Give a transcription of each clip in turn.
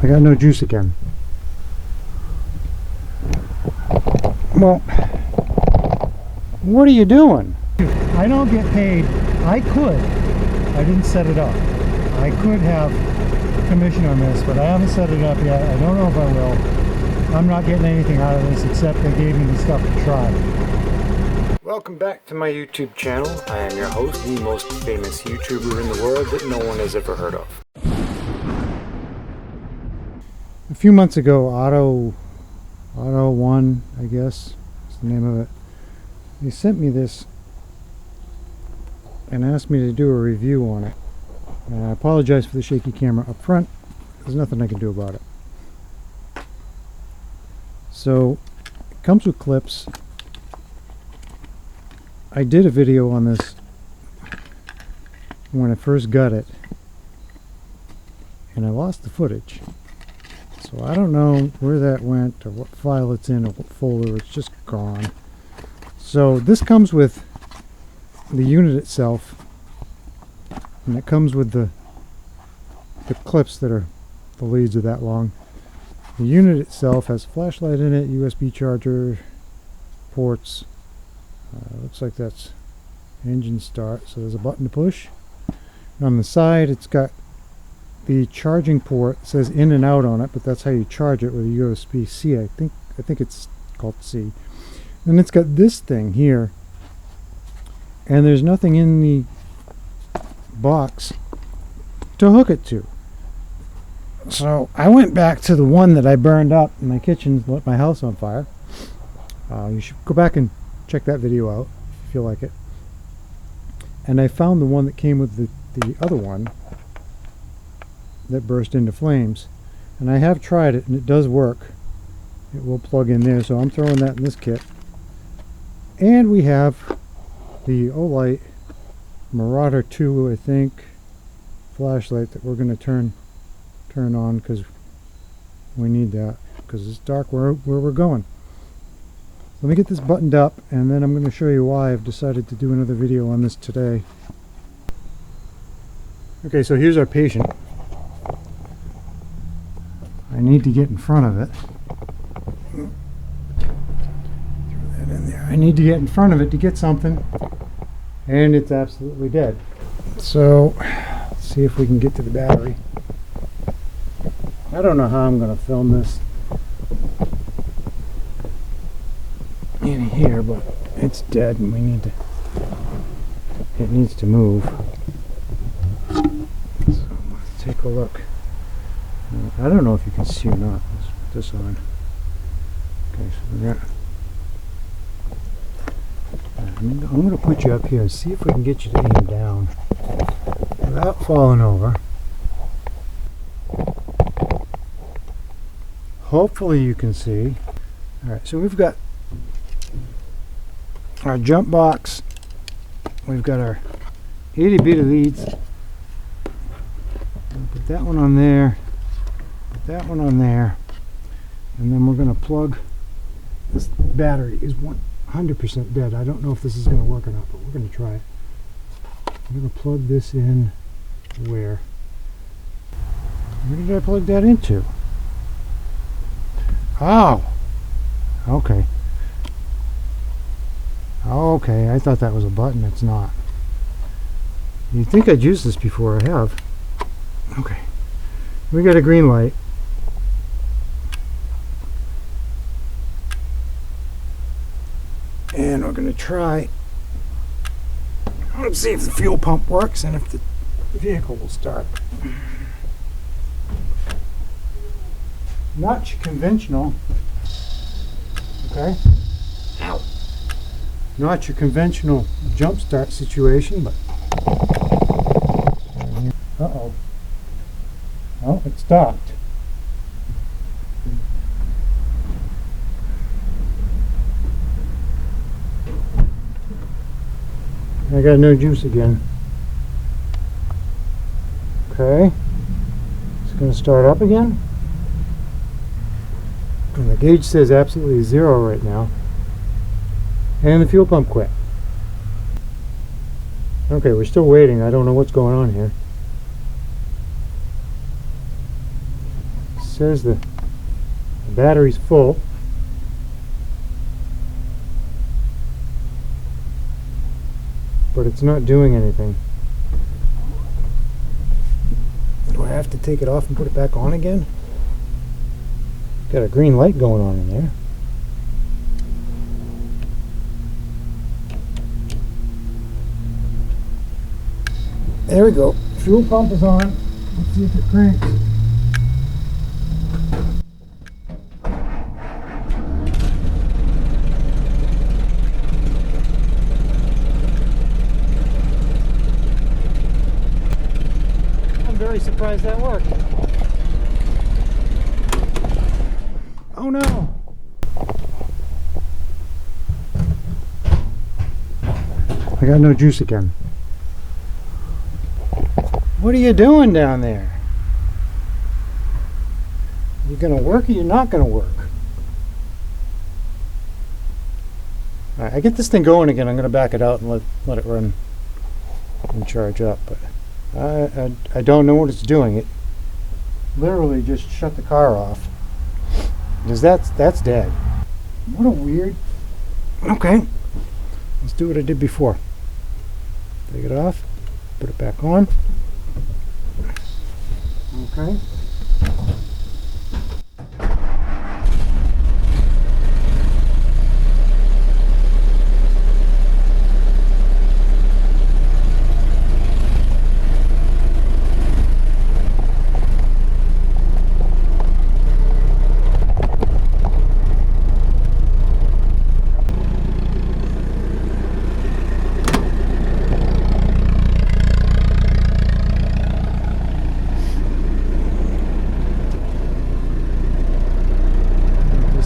I got no juice again. Well, what are you doing? I don't get paid. I didn't set it up. I could have commission on this, but I haven't set it up yet. I don't know if I will. I'm not getting anything out of this except they gave me the stuff to try. Welcome back to my YouTube channel. I am your host, the most famous YouTuber in the world that no one has ever heard of. A few months ago, AutoOne, I guess is the name of it, they sent me this and asked me to do a review on it. And I apologize for the shaky camera up front. There's nothing I can do about it. So, it comes with clips. I did a video on this when I first got it, and I lost the footage. So I don't know where that went, or what file it's in, or what folder. It's just gone. So this comes with the unit itself, and it comes with the clips that are, the leads are that long. The unit itself has a flashlight in it, USB charger, ports. Looks like that's engine start, so there's a button to push. And on the side it's got the charging port. It says in and out on it, but that's how you charge it with a USB-C. I think it's called C. Then it's got this thing here, and there's nothing in the box to hook it to. So I went back to the one that I burned up in my kitchen, lit my house on fire. You should go back and check that video out if you feel like it. And I found the one that came with the other one that burst into flames. And I have tried it, and it does work. It will plug in there, so I'm throwing that in this kit. And we have the Olight Marauder 2, I think, flashlight that we're going to turn on because we need that, because it's dark where we're going. Let me get this buttoned up, and then I'm going to show you why I've decided to do another video on this today. Okay, so here's our patient. I need to get in front of it. Throw that in there. I need to get in front of it to get something, and it's absolutely dead. So, let's see if we can get to the battery. I don't know how I'm going to film this in here, but it's dead, and it needs to move. So let's take a look. I don't know if you can see or not. Let's put this on. Okay, so we got. I'm going to put you up here and see if we can get you to aim down without falling over. Hopefully you can see. Alright, so we've got our jump box. We've got our 80 beta leads. Put that one on there. Put that one on there. And then we're going to plug. This battery is 100% dead. I don't know if this is going to work or not, but we're going to try it. I'm going to plug this in where? Where did I plug that into? Oh! Okay. Okay, I thought that was a button. It's not. You'd think I'd used this before. I have. Okay. We got a green light. And we're going to try. Let's see if the fuel pump works and if the vehicle will start. Not conventional. Okay. Ow. Not your conventional jump start situation, but. Uh-oh. Oh, it stopped. I got no juice again. Okay. It's going to start up again. And the gauge says absolutely 0 right now. And the fuel pump quit. Okay, we're still waiting. I don't know what's going on here. says the battery's full. But it's not doing anything. Do I have to take it off and put it back on again? Got a green light going on in there. There we go. Fuel pump is on. Let's see if it cranks. I'm very surprised that worked. Oh no! I got no juice again. What are you doing down there? You gonna work or you're not gonna work? Alright, I get this thing going again. I'm gonna back it out and let it run and charge up. But I don't know what it's doing. It literally just shut the car off. Because that's dead. What a weird. Okay, let's do what I did before. Take it off, put it back on. Okay.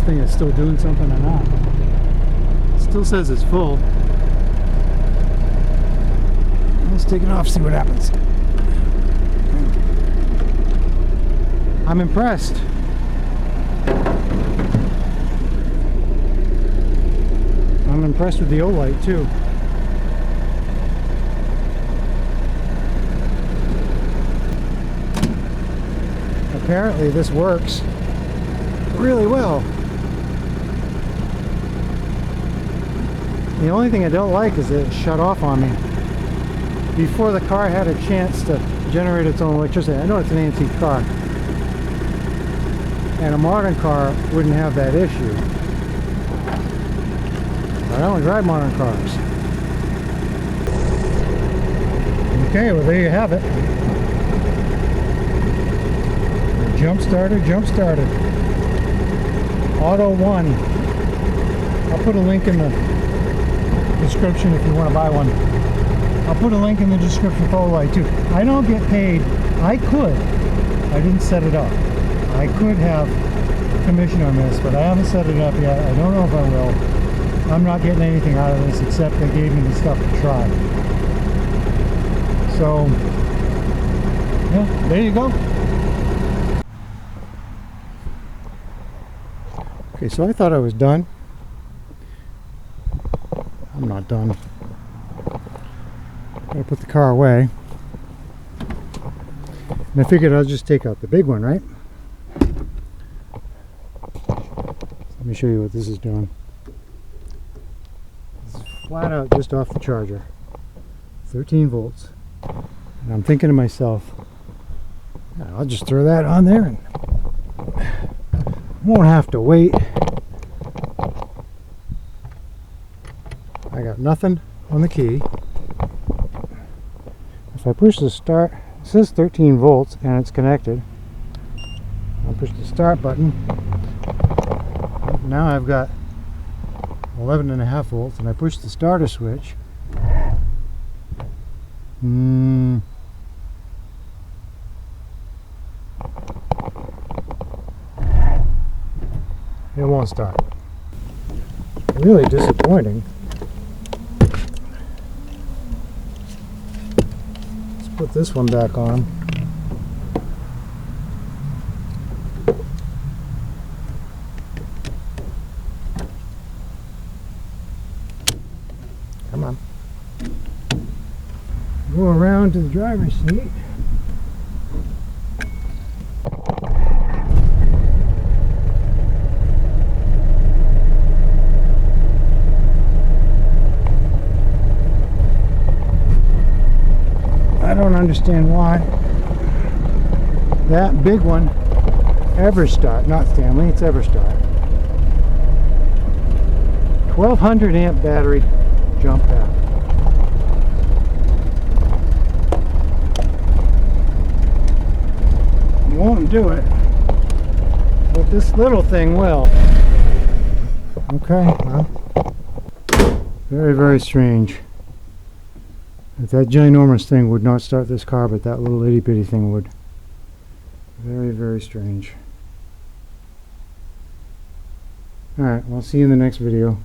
Thing is still doing something or not. It still says it's full. Let's take it off, see what happens. I'm impressed. I'm impressed with the O-light too. Apparently this works really well. The only thing I don't like is that it shut off on me before the car had a chance to generate its own electricity. I know it's an antique car, and a modern car wouldn't have that issue. But I don't drive modern cars. Okay, well there you have it. Jump starter. AutoOne. I'll put a link in the description if you want to buy one. I'll put a link in the description for O-light too. I don't get paid. I could. I didn't set it up. I could have commission on this, but I haven't set it up yet. I don't know if I will. I'm not getting anything out of this except they gave me the stuff to try. So, yeah, there you go. Okay, so I thought I was done. I'm not done. I'm gonna put the car away. And I figured I'll just take out the big one, right? Let me show you what this is doing. It's flat out just off the charger. 13 volts. And I'm thinking to myself, I'll just throw that on there and won't have to wait. I got nothing on the key. If I push the start, it says 13 volts and it's connected. I'll push the start button. Now I've got 11.5 volts, and I push the starter switch. It won't start. Really disappointing. Let's put this one back on. Come on. Go around to the driver's seat. understand why. That big one, Everstart, not Stanley, it's Everstart. 1200 amp battery jump back. Won't do it, but this little thing will. Okay, well, very, very strange. That ginormous thing would not start this car, but that little itty bitty thing would. Very, very strange. Alright, well, see you in the next video.